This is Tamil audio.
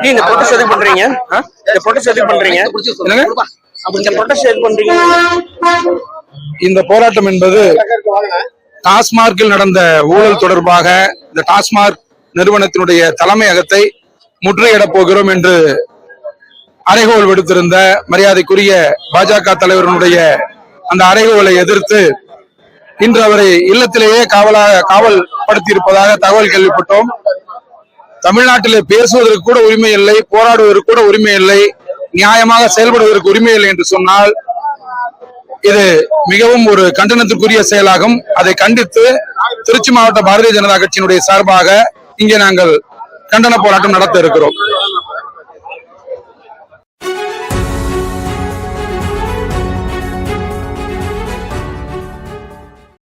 இந்த ப்ரொடெஸ்ட் எதுக்கு பண்றீங்க? இந்த ப்ரொடெஸ்ட் எதுக்கு பண்றீங்க? இந்த ப்ரொடெஸ்ட் எதுக்கு பண்றீங்க? இந்த போராட்டம் என்பது டாஸ்மார்க்கில் நடந்த ஊழல் தொடர்பாக இந்த டாஸ்மார்க் நிறுவனத்தினுடைய தலைமையகத்தை முற்றுகையிடப் போகிறோம் என்று அறைகோல் விடுத்திருந்த மரியாதைக்குரிய பாஜக தலைவர்களுடைய அந்த அறைகோலை எதிர்த்து இன்று அவரை இல்லத்திலேயே காவல் படுத்தியிருப்பதாக தகவல் கேள்விப்பட்டோம். தமிழ்நாட்டிலே பேசுவதற்கு கூட உரிமை இல்லை, போராடுவதற்கு கூட உரிமை இல்லை, நியாயமாக செயல்படுவதற்கு உரிமை இல்லை என்று சொன்னால் இது மிகவும் ஒரு கண்டனத்திற்குரிய செயலாகும். அதை கண்டித்து திருச்சி மாவட்ட பாரதிய ஜனதா கட்சியினுடைய சார்பாக இங்கே நாங்கள் கண்டன போராட்டம் நடத்த இருக்கிறோம்.